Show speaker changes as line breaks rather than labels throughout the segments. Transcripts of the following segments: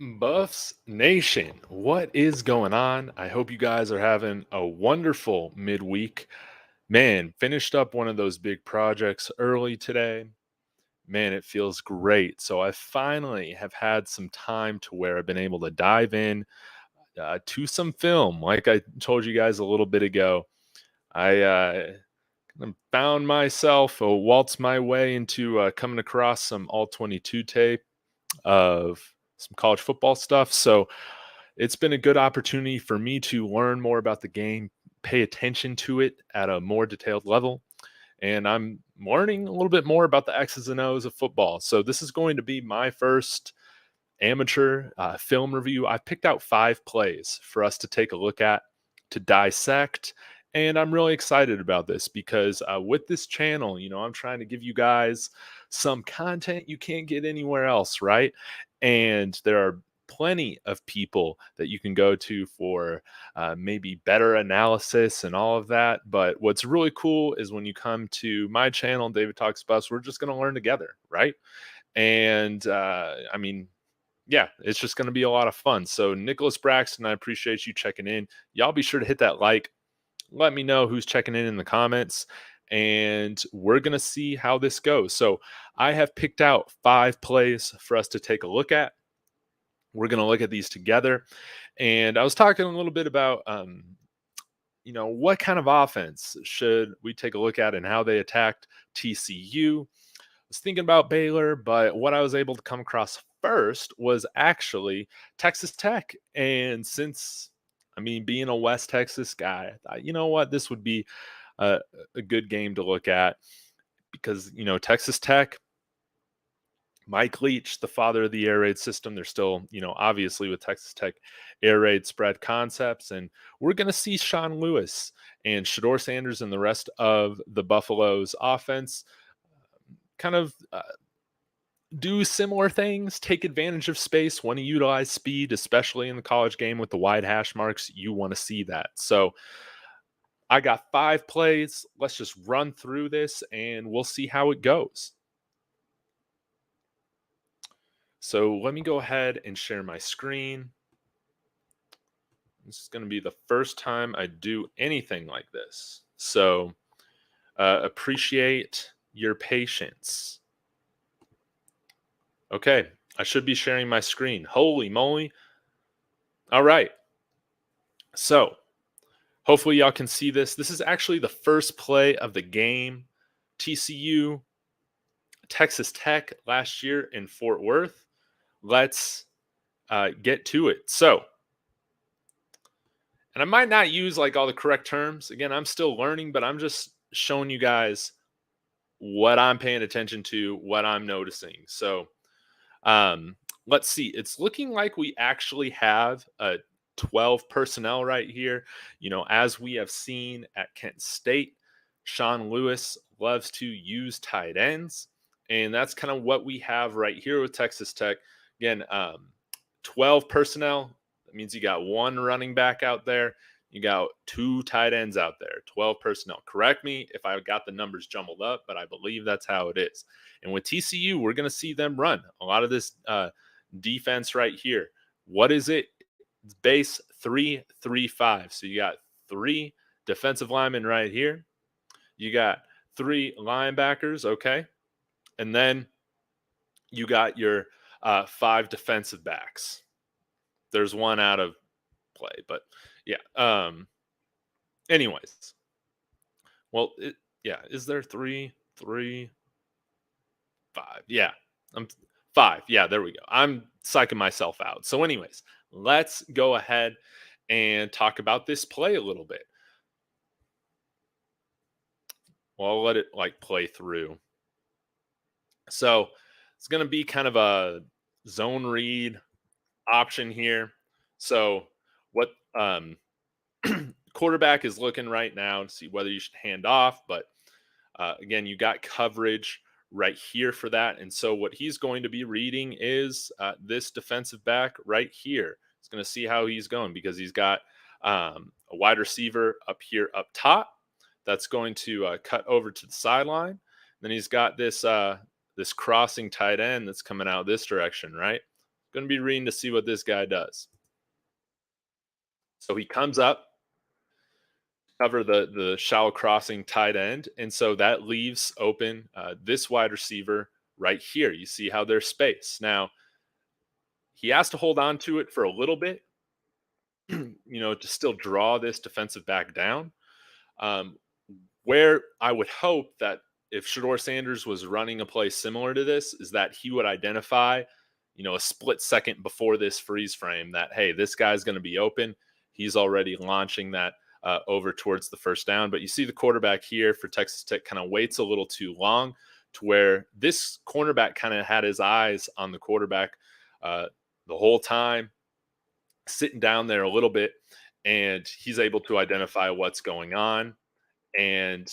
Buffs Nation, what is going on? I hope you guys are having a wonderful midweek. Man, finished up one of those big projects early today. Man, it feels great. So I finally have had some time to where I've been able to dive in to some film. Like I told you guys a little bit ago, I kind of found myself, waltzed my way into coming across some all 22 tape of some college football stuff. So it's been a good opportunity for me to learn more about the game, pay attention to it at a more detailed level. And I'm learning a little bit more about the X's and O's of football. So this is going to be my first amateur film review. I picked out 5 plays for us to take a look at, to dissect. And I'm really excited about this because with this channel, I'm trying to give you guys some content you can't get anywhere else, right? And there are plenty of people that you can go to for maybe better analysis and all of that. But what's really cool is when you come to my channel, David Talks Bus, we're just going to learn together, right? And yeah, it's just going to be a lot of fun. So, Nicholas Braxton, I appreciate you checking in. Y'all be sure to hit that like. Let me know who's checking in the comments, and we're going to see how this goes. So, I have picked out 5 plays for us to take a look at. We're going to look at these together. And I was talking a little bit about, what kind of offense should we take a look at and how they attacked TCU. Was thinking about Baylor, but what I was able to come across first was actually Texas Tech. And since, being a West Texas guy, I thought, you know what, this would be a, a good game to look at because, Texas Tech, Mike Leach, the father of the air raid system, they're still, obviously with Texas Tech air raid spread concepts. And we're going to see Sean Lewis and Shedeur Sanders and the rest of the Buffaloes offense kind of do similar things, take advantage of space, want to utilize speed, especially in the college game with the wide hash marks. You want to see that. So I got 5 plays. Let's just run through this and we'll see how it goes. So let me go ahead and share my screen. This is going to be the first time I do anything like this. So appreciate your patience. Okay, I should be sharing my screen. Holy moly. All right. So hopefully y'all can see this. This is actually the first play of the game. TCU, Texas Tech last year in Fort Worth. Let's get to it. So, and I might not use like all the correct terms. Again, I'm still learning, but I'm just showing you guys what I'm paying attention to, what I'm noticing. So, let's see. It's looking like we actually have a 12 personnel right here. As we have seen at Kent State, Sean Lewis loves to use tight ends. And that's kind of what we have right here with Texas Tech. Again, 12 personnel. That means you got 1 running back out there. You got 2 tight ends out there, 12 personnel. Correct me if I got the numbers jumbled up, but I believe that's how it is. And with TCU, we're going to see them run a lot of this defense right here. What is it? It's base 3-3-5. So you got 3 defensive linemen right here. You got 3 linebackers, okay? And then you got your 5 defensive backs. There's 1 out of play, but yeah. Anyways, well, is there 3, 3, 5? Yeah, I'm 5. Yeah, there we go. I'm psyching myself out. So, anyways, let's go ahead and talk about this play a little bit. Well, I'll let it play through. So it's going to be kind of a zone read option here. So what quarterback is looking right now to see whether you should hand off, but again, you got coverage right here for that. And so what he's going to be reading is this defensive back right here. He's going to see how he's going because he's got a wide receiver up here up top that's going to cut over to the sideline. Then he's got this this crossing tight end that's coming out this direction, right? Going to be reading to see what this guy does. So he comes up, cover the shallow crossing tight end, and so that leaves open this wide receiver right here. You see how there's space. Now he has to hold on to it for a little bit, to still draw this defensive back down. Um, where I would hope that if Shedeur Sanders was running a play similar to this, is that he would identify, a split second before this freeze frame that, hey, this guy's going to be open. He's already launching that over towards the first down. But you see the quarterback here for Texas Tech kind of waits a little too long to where this cornerback kind of had his eyes on the quarterback uh, the whole time, sitting down there a little bit, and he's able to identify what's going on and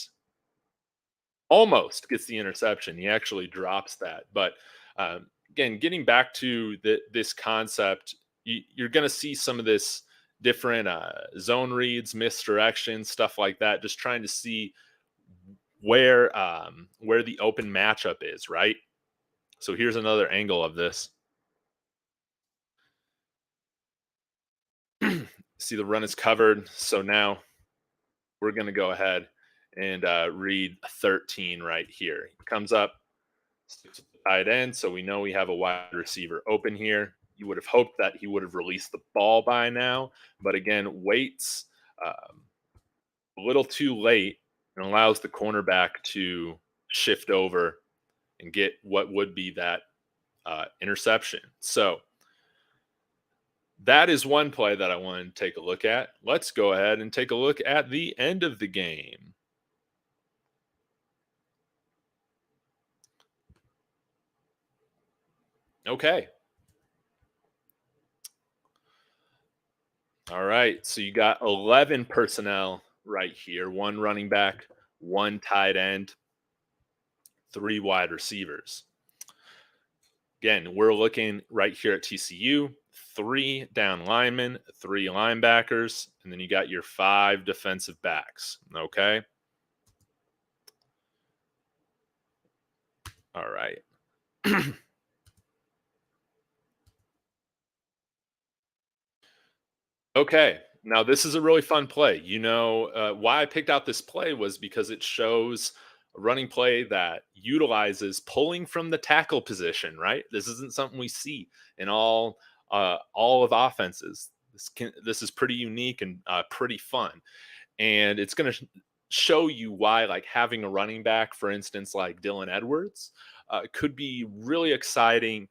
almost gets the interception. He actually drops that. But again, getting back to this concept, you're going to see some of this different zone reads, misdirection, stuff like that, just trying to see where the open matchup is, right? So here's another angle of this. See the run is covered. So now we're going to go ahead and read 13 right here. He comes up, sticks with the tight end, so we know we have a wide receiver open here. You would have hoped that he would have released the ball by now, but again, waits a little too late and allows the cornerback to shift over and get what would be that interception. So that is one play that I wanted to take a look at. Let's go ahead and take a look at the end of the game. Okay. All right. So you got 11 personnel right here, one running back, one tight end, three wide receivers. Again, we're looking right here at TCU, three down linemen, three linebackers, and then you got your five defensive backs. Okay. All right. Okay. Now, this is a really fun play. Why I picked out this play was because it shows a running play that utilizes pulling from the tackle position, right? This isn't something we see in all of offenses. This is pretty unique and pretty fun. And it's going to show you why, like, having a running back, for instance, like Dylan Edwards, could be really exciting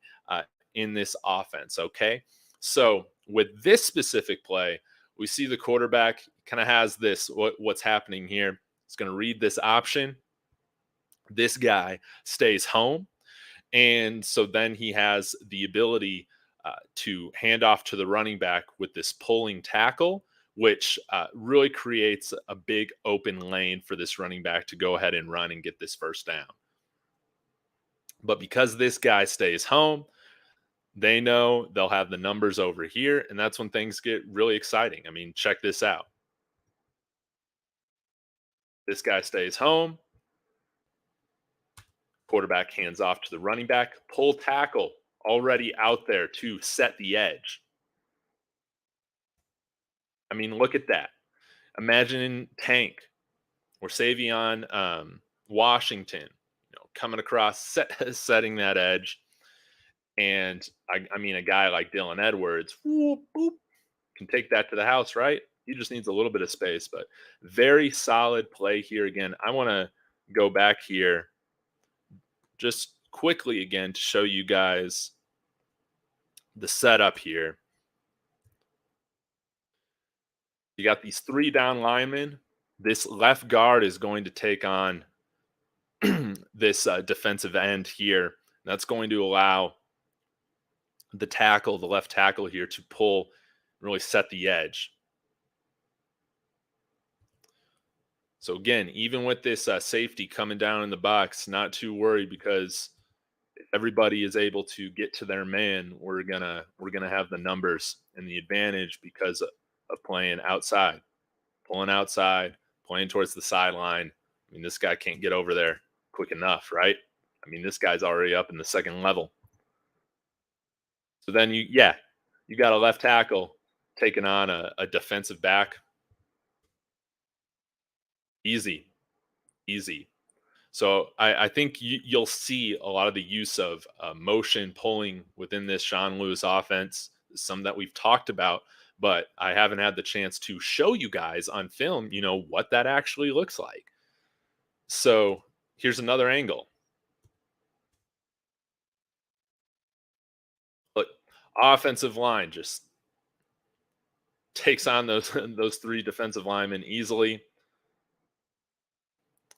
in this offense. Okay. So with this specific play, we see the quarterback kind of has what's happening here. It's going to read this option. This guy stays home. And so then he has the ability to hand off to the running back with this pulling tackle, which really creates a big open lane for this running back to go ahead and run and get this first down. But because this guy stays home, they know they'll have the numbers over here, and that's when things get really exciting. I mean, check this out. This guy stays home. Quarterback hands off to the running back. Pull tackle already out there to set the edge. I mean, look at that. Imagine Tank or Sy'veon Washington, coming across, setting that edge. And I mean, a guy like Dylan Edwards, whoop, boop, can take that to the house, right? He just needs a little bit of space, but very solid play here. Again, I want to go back here just quickly again to show you guys the setup here. You got these three down linemen. This left guard is going to take on this defensive end here. That's going to allow the left tackle here, to pull, really set the edge. So again, even with this safety coming down in the box, not too worried, because if everybody is able to get to their man, we're gonna have the numbers and the advantage because of playing outside, pulling outside, playing towards the sideline. I mean, this guy can't get over there quick enough, right? I mean, this guy's already up in the second level. So then yeah, you got a left tackle taking on a defensive back. Easy, easy. So I think you'll see a lot of the use of motion pulling within this Sean Lewis offense, some that we've talked about, but I haven't had the chance to show you guys on film, what that actually looks like. So here's another angle. Look, offensive line just takes on those those three defensive linemen easily.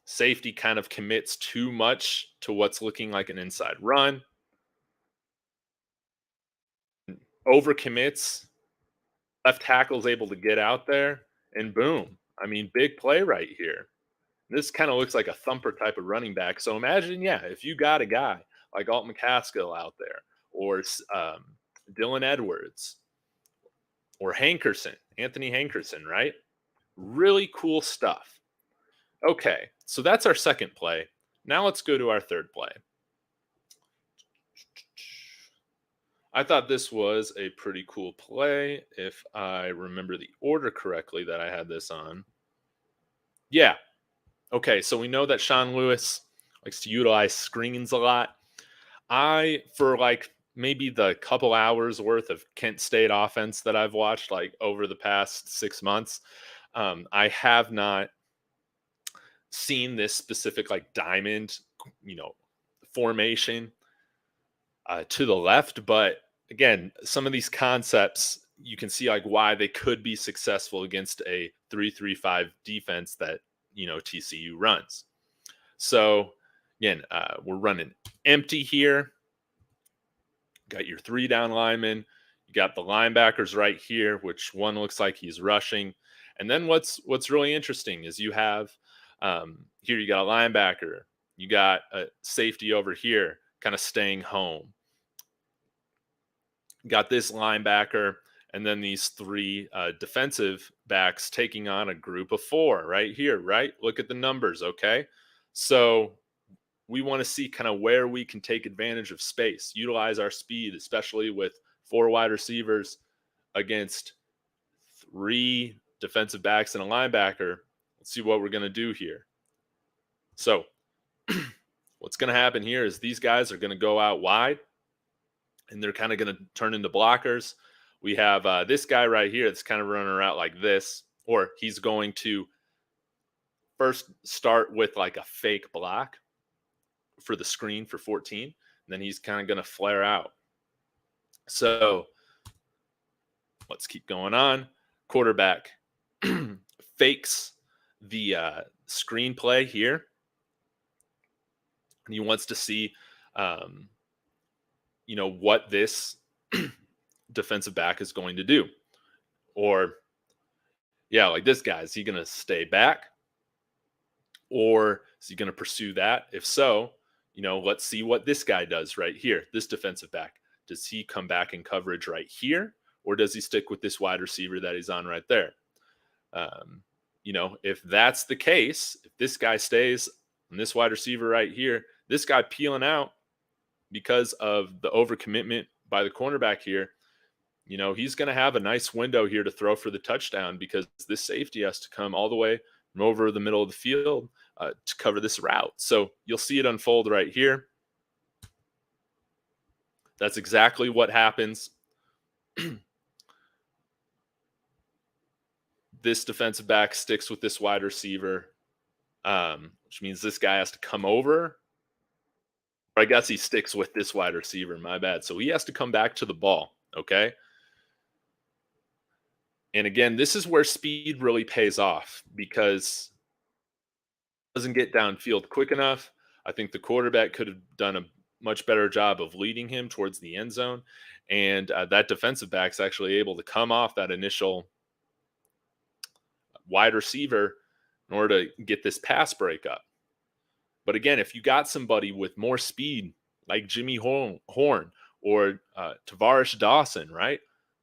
Safety kind of commits too much to what's looking like an inside run, overcommits. Left tackle's able to get out there, and boom. I mean, big play right here. This kind of looks like a thumper type of running back. So imagine, yeah, if you got a guy like Alt McCaskill out there, or Dylan Edwards, or Hankerson, Anthony Hankerson, right? Really cool stuff. Okay, so that's our second play. Now let's go to our third play. I thought this was a pretty cool play if I remember the order correctly that I had this on. Yeah. Okay, so we know that Sean Lewis likes to utilize screens a lot. For like maybe the couple hours worth of Kent State offense that I've watched, like over the past 6 months, I have not seen this specific like diamond, you know, formation to the left. But again, some of these concepts you can see like why they could be successful against a 3-3-5 defense that TCU runs. So again, we're running empty here. Got your three down linemen. You got the linebackers right here, which one looks like he's rushing. And then what's really interesting is you have here you got a linebacker, you got a safety over here, kind of staying home. Got this linebacker, and then these three defensive backs taking on a group of four right here. Right, look at the numbers. Okay, so we want to see kind of where we can take advantage of space, utilize our speed, especially with four wide receivers against three defensive backs and a linebacker. Let's see what we're going to do here. So, what's going to happen here is these guys are going to go out wide and they're kind of going to turn into blockers. We have this guy right here that's kind of running around like this, or he's going to first start with like a fake block for the screen for 14, and then he's kind of going to flare out. So let's keep going on. Quarterback fakes the screenplay here, and he wants to see, what this defensive back is going to do. Or, yeah, like this guy, is he going to stay back? Or is he going to pursue that? If so, let's see what this guy does right here. This defensive back. Does he come back in coverage right here? Or does he stick with this wide receiver that he's on right there? If that's the case, if this guy stays on this wide receiver right here, this guy peeling out because of the overcommitment by the cornerback here, he's going to have a nice window here to throw for the touchdown because this safety has to come all the way from over the middle of the field to cover this route. So you'll see it unfold right here. That's exactly what happens. This defensive back sticks with this wide receiver, which means this guy has to come over. Or I guess he sticks with this wide receiver. My bad. So he has to come back to the ball. Okay. And again, this is where speed really pays off because it doesn't get downfield quick enough. I think the quarterback could have done a much better job of leading him towards the end zone. And that defensive back's actually able to come off that initial wide receiver in order to get this pass break up. But again, if you got somebody with more speed, like Jimmy Horn or Tavares Dawson, right?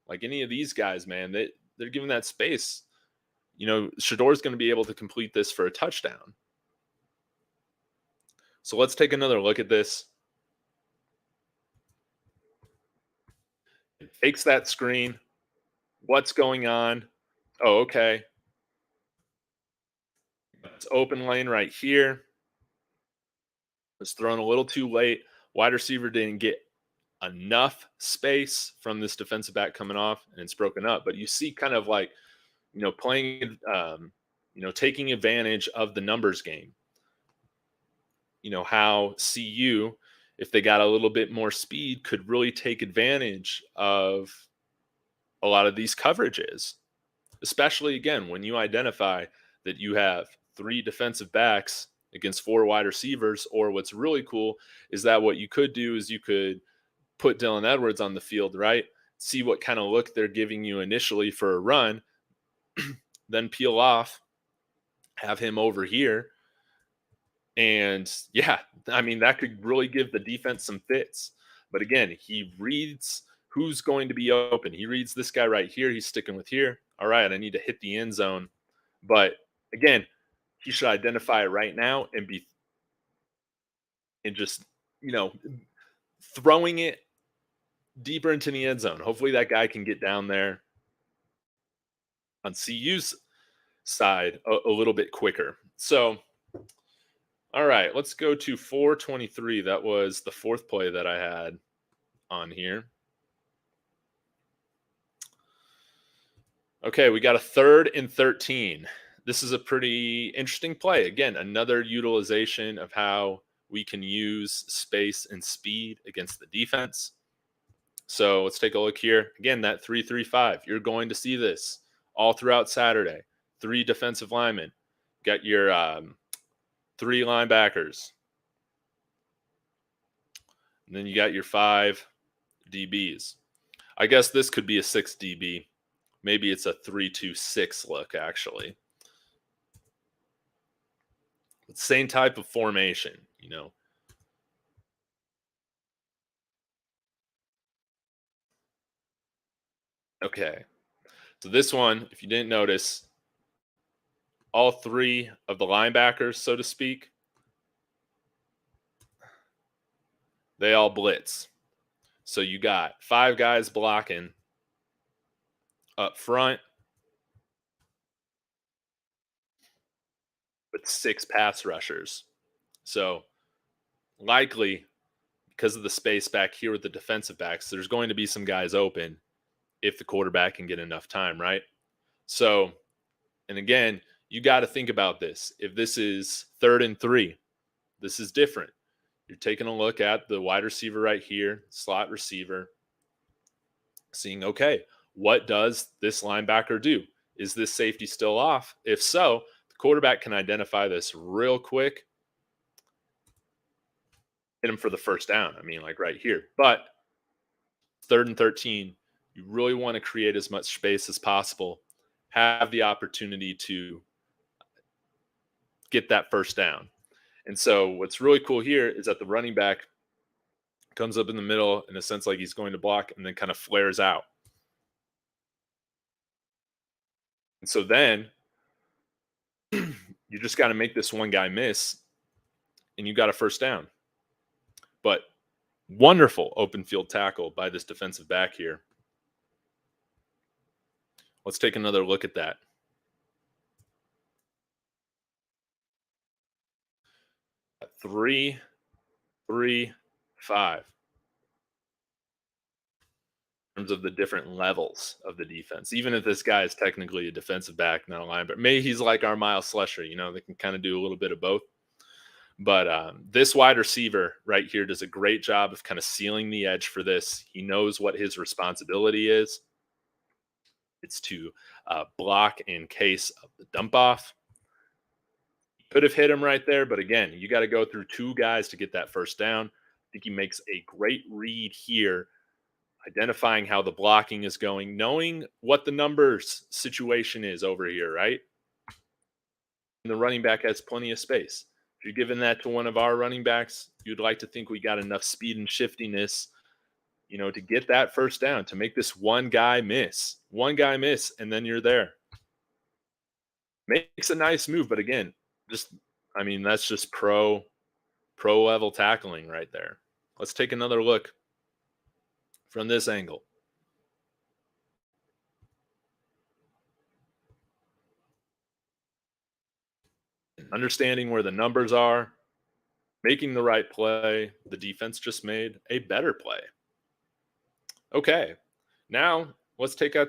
Like any of these guys, man, they're given that space. Shedeur's going to be able to complete this for a touchdown. So let's take another look at this. Fakes that screen. What's going on? Oh, okay. It's open lane right here. Was thrown a little too late. Wide receiver didn't get enough space from this defensive back coming off, and it's broken up. But you see, kind of like, playing, taking advantage of the numbers game. How CU, if they got a little bit more speed, could really take advantage of a lot of these coverages, especially again when you identify that you have three defensive backs against four wide receivers. Or what's really cool is that what you could do is you could put Dylan Edwards on the field, right? See what kind of look they're giving you initially for a run, then peel off, have him over here. And yeah, I mean, that could really give the defense some fits. But again, he reads who's going to be open. He reads this guy right here. He's sticking with here. All right, I need to hit the end zone. But again, he should identify it right now and just, you know, throwing it deeper into the end zone. Hopefully that guy can get down there on CU's side a little bit quicker. So, all right, let's go to 423. That was the fourth play that I had on here. Okay, we got a 3rd and 13. This is a pretty interesting play. Again, another utilization of how we can use space and speed against the defense. So let's take a look here. Again, that 3-3-5. You're going to see this all throughout Saturday. 3 defensive linemen. Got your 3 linebackers. And then you got your 5 DBs. I guess this could be a 6 DB. Maybe it's a 3-2-6 look, actually. Same type of formation, Okay. So this one, if you didn't notice, all 3 of the linebackers, so to speak, they all blitz. So you got 5 guys blocking up front, but 6 pass rushers. So likely, because of the space back here with the defensive backs, there's going to be some guys open if the quarterback can get enough time, right? So, and again, you got to think about this. If this is 3rd and 3, this is different. You're taking a look at the wide receiver right here, slot receiver, seeing, okay, what does this linebacker do? Is this safety still off? If so, the quarterback can identify this real quick, hit him for the first down. I mean, like right here. But 3rd and 13, you really want to create as much space as possible, have the opportunity to get that first down. And so what's really cool here is that the running back comes up in the middle in a sense like he's going to block and then kind of flares out. And so then you just got to make this one guy miss and you got a first down. But wonderful open field tackle by this defensive back here. Let's take another look at that. 3, 3, 5. In terms of the different levels of the defense, even if this guy is technically a defensive back, not a linebacker, maybe he's like our Miles Slusher. They can kind of do a little bit of both. But this wide receiver right here does a great job of kind of sealing the edge for this. He knows what his responsibility is. It's to block in case of the dump off. Could have hit him right there, but again, you got to go through 2 guys to get that first down. I think he makes a great read here, identifying how the blocking is going, knowing what the numbers situation is over here, right? And the running back has plenty of space. If you're giving that to one of our running backs, you'd like to think we got enough speed and shiftiness, to get that first down, to make this one guy miss, and then you're there. Makes a nice move, but again, that's just pro level tackling right there. Let's take another look from this angle. understanding where the numbers are, making the right play. The defense just made a better play. Okay, now let's take a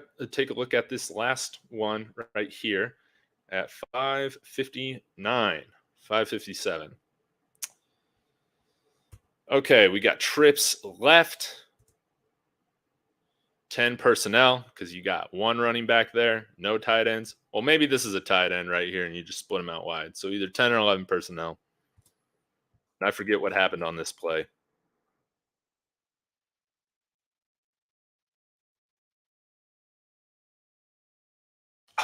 look at this last one right here at 5:59, 5:57. Okay, we got trips left, 10 personnel because you got one running back there, no tight ends. Well, maybe this is a tight end right here and you just split them out wide. So either 10 or 11 personnel. And I forget what happened on this play.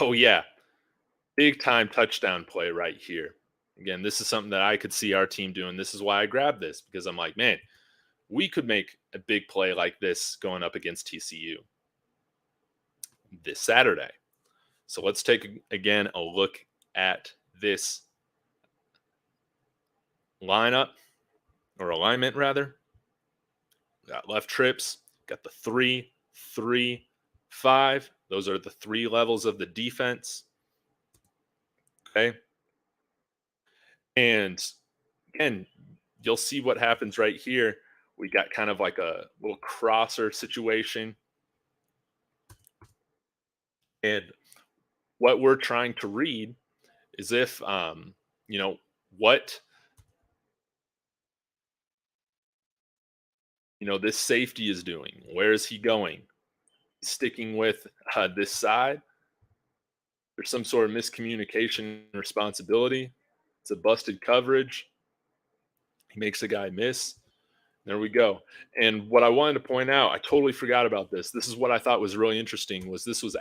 Oh, yeah. Big time touchdown play right here. Again, this is something that I could see our team doing. This is why I grabbed this because I'm like, man, we could make a big play like this going up against TCU this Saturday. So let's take again a look at this lineup or alignment rather. Got left trips, got the 3-3-5. Those are the three levels of the defense. Okay. And again, you'll see what happens right here. We got kind of like a little crosser situation. And what we're trying to read is if, you know, what, this safety is doing. Where is he going? Sticking with this side. There's some sort of miscommunication and responsibility. It's a busted coverage. He makes a guy miss. There we go. And what I wanted to point out, I totally forgot about this. This is what I thought was really interesting was this was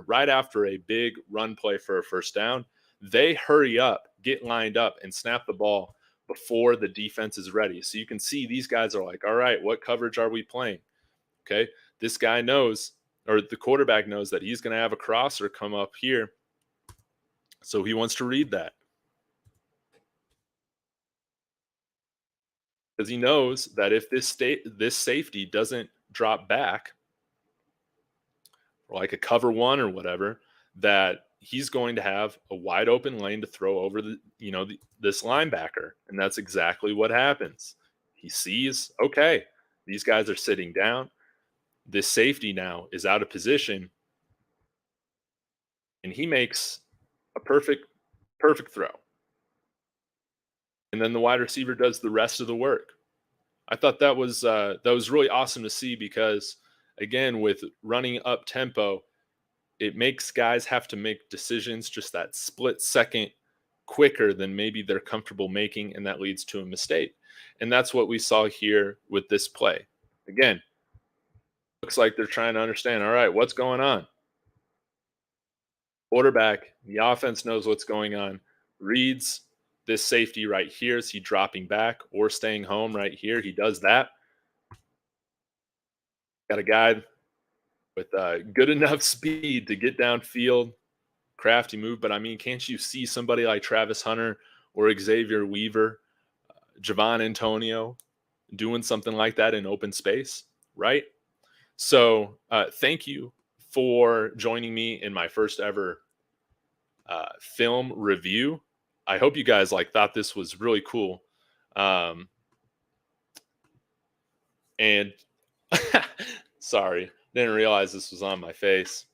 right after a big run play for a first down. They hurry up, get lined up, and snap the ball before the defense is ready. So you can see these guys are like, all right, what coverage are we playing? Okay. This guy knows, or the quarterback knows that he's going to have a crosser come up here. So he wants to read that. Because he knows that if this safety doesn't drop back, or like a cover one or whatever, that he's going to have a wide open lane to throw over this linebacker, and that's exactly what happens. He sees, okay, these guys are sitting down. This safety now is out of position, and he makes a perfect throw, and then the wide receiver does the rest of the work. I thought that was really awesome to see because again, with running up tempo, it makes guys have to make decisions just that split second quicker than maybe they're comfortable making, and that leads to a mistake. And that's what we saw here with this play. Again, looks like they're trying to understand, all right, what's going on? Quarterback, the offense knows what's going on, reads this safety right here. Is he dropping back or staying home right here? He does that. Got a guy with good enough speed to get downfield, crafty move. But I mean, can't you see somebody like Travis Hunter or Xavier Weaver, Javon Antonio doing something like that in open space, right? So thank you for joining me in my first ever film review. I hope you guys thought this was really cool. And sorry, didn't realize this was on my face.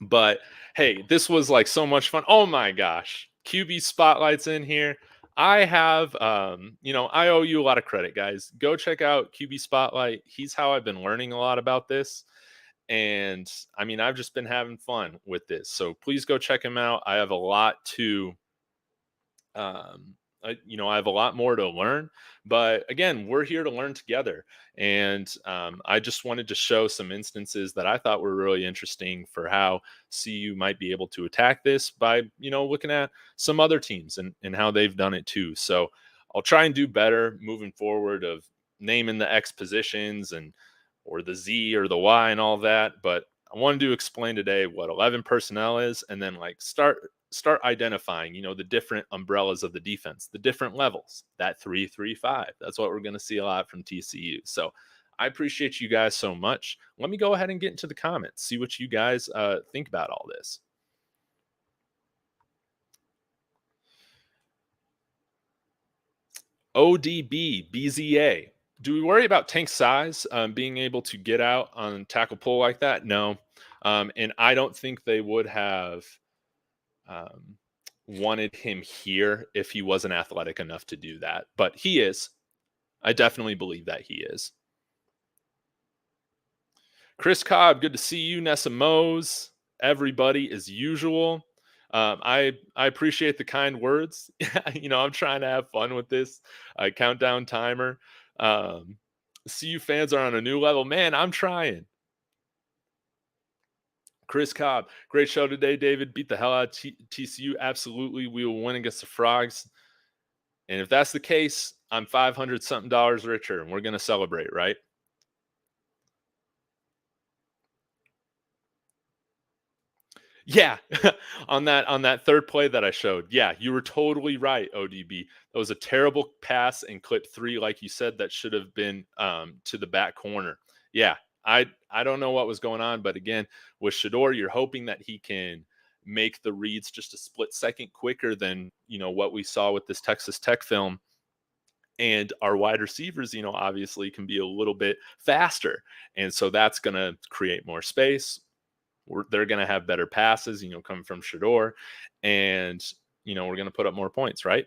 But hey, this was so much fun. Oh my gosh. QB spotlights in here. I have I owe you a lot of credit, guys. Go check out QB Spotlight. He's how I've been learning a lot about this. And I mean, I've just been having fun with this. So please go check him out. I have a lot to I have a lot more to learn, but again, we're here to learn together. And I just wanted to show some instances that I thought were really interesting for how CU might be able to attack this by, looking at some other teams and how they've done it too. So I'll try and do better moving forward of naming the X positions or the Z or the Y and all that. But I wanted to explain today what 11 personnel is, and then start identifying, the different umbrellas of the defense, the different levels, that 3-3-5. That's what we're going to see a lot from TCU. So I appreciate you guys so much. Let me go ahead and get into the comments, see what you guys think about all this. ODB, BZA. Do we worry about Tank's size being able to get out on tackle pull like that? No. And I don't think they would have um, wanted him here if he wasn't athletic enough to do that. But he is. I definitely believe that he is. Chris Cobb, good to see you. Nessa Mose, everybody as usual. I appreciate the kind words. I'm trying to have fun with this countdown timer. Um, CU fans are on a new level. Man, I'm trying. Chris Cobb, great show today, David. Beat the hell out of TCU. Absolutely. We will win against the Frogs. And if that's the case, I'm 500 something dollars richer and we're going to celebrate, right? Yeah, on that third play that I showed. Yeah, you were totally right, ODB. That was a terrible pass in clip 3, like you said, that should have been to the back corner. Yeah, I don't know what was going on, but again, with Shedeur, you're hoping that he can make the reads just a split second quicker than what we saw with this Texas Tech film. And our wide receivers, obviously can be a little bit faster. And so that's going to create more space. They're going to have better passes, coming from Shedeur, and we're going to put up more points, right?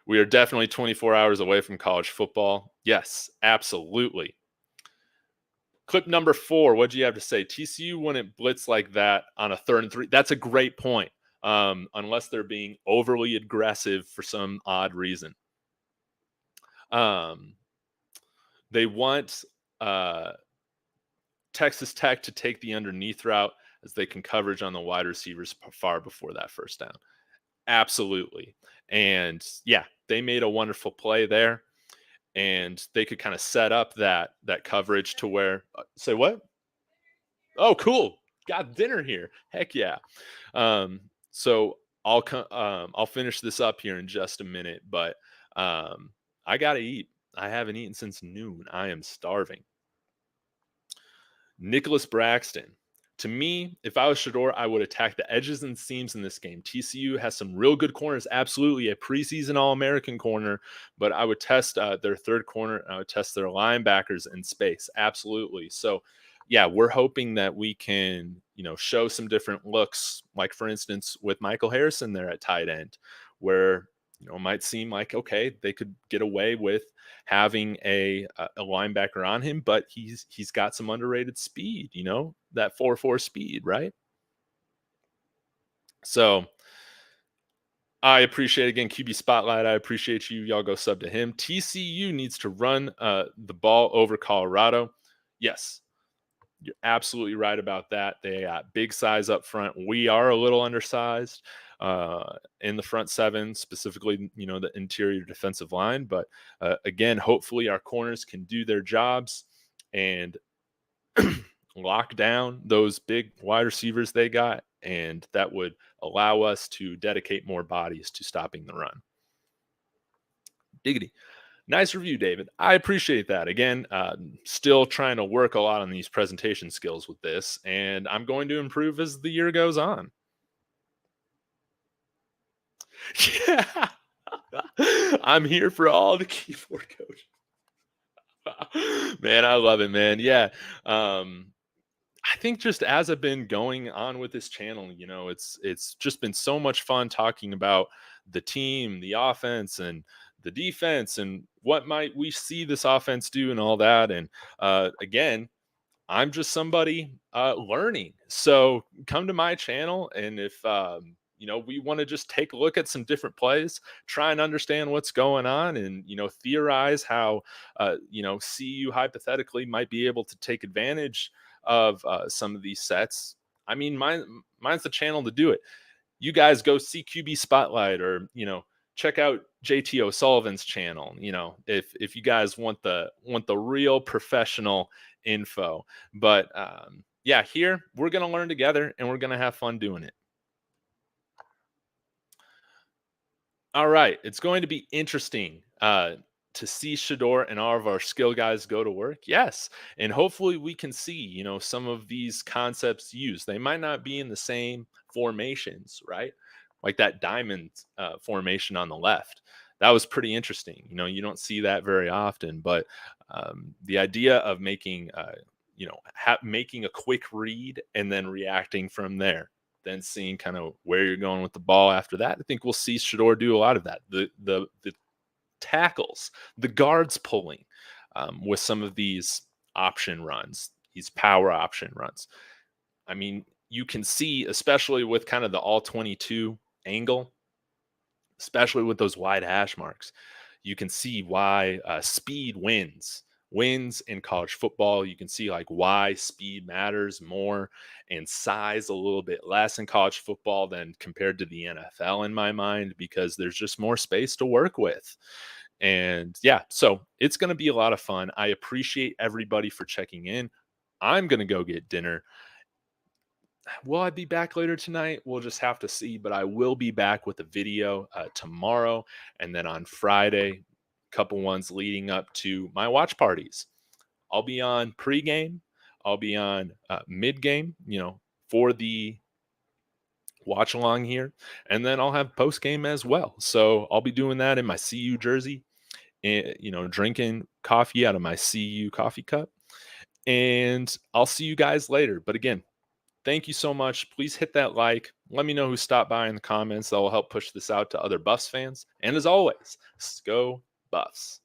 We are definitely 24 hours away from college football. Yes, absolutely. Clip number 4. What do you have to say? TCU wouldn't blitz like that on a 3rd and 3. That's a great point. Unless they're being overly aggressive for some odd reason. They want Texas Tech to take the underneath route as they can coverage on the wide receivers far before that first down. Absolutely. And yeah, they made a wonderful play there, and they could kind of set up that coverage to where say what? Oh, cool. Got dinner here. Heck yeah. So I'll finish this up here in just a minute, but I got to eat. I haven't eaten since noon. I am starving. Nicholas Braxton. To me, if I was Shedeur, I would attack the edges and seams in this game. TCU has some real good corners, absolutely a preseason All-American corner, but I would test their third corner. And I would test their linebackers in space, absolutely. So, yeah, we're hoping that we can, show some different looks, like for instance with Michael Harrison there at tight end, where it might seem like okay, they could get away with having a linebacker on him, but he's got some underrated speed, that 4.4 speed, right? So I appreciate again QB Spotlight. I appreciate you. Y'all go sub to him. TCU needs to run the ball over Colorado. Yes, you're absolutely right about that. They got big size up front. We are a little undersized in the front seven, specifically, the interior defensive line. But again, hopefully our corners can do their jobs and lock down those big wide receivers they got. And that would allow us to dedicate more bodies to stopping the run. Diggity. Nice review, David. I appreciate that. Again, still trying to work a lot on these presentation skills with this, and I'm going to improve as the year goes on. Yeah. I'm here for all the keyboard coaches. Man, I love it, man. Yeah. I think just as I've been going on with this channel, it's just been so much fun talking about the team, the offense, and the defense, and what might we see this offense do, and all that. And again, I'm just somebody learning. So come to my channel, and if we want to just take a look at some different plays, try and understand what's going on, and theorize how CU hypothetically might be able to take advantage of some of these sets. I mean, mine's the channel to do it. You guys go see QB Spotlight, or check out JT O'Sullivan's channel. If you guys want the real professional info. But yeah, here we're gonna learn together, and we're gonna have fun doing it. All right, it's going to be interesting to see Shedeur and all of our skill guys go to work. Yes, and hopefully we can see some of these concepts used. They might not be in the same formations, right? Like that diamond formation on the left. that was pretty interesting. You don't see that very often, but the idea of making a quick read and then reacting from there, then seeing kind of where you're going with the ball after that. I think we'll see Shedeur do a lot of that. The tackles, the guards pulling with some of these option runs, these power option runs. I mean, you can see, especially with kind of the all 22 angle, especially with those wide hash marks, you can see why speed wins in college football. You can see like why speed matters more and size a little bit less in college football than compared to the NFL in my mind, because there's just more space to work with. And yeah, so it's going to be a lot of fun. I appreciate everybody for checking in. I'm going to go get dinner. Will I be back later tonight? We'll just have to see, but I will be back with a video tomorrow, and then on Friday, couple ones leading up to my watch parties. I'll be on pregame, I'll be on mid game, for the watch along here, and then I'll have post game as well. So I'll be doing that in my CU jersey, and drinking coffee out of my CU coffee cup, and I'll see you guys later. But again, thank you so much. Please hit that like. Let me know who stopped by in the comments. That will help push this out to other Buffs fans. And as always, go Buffs.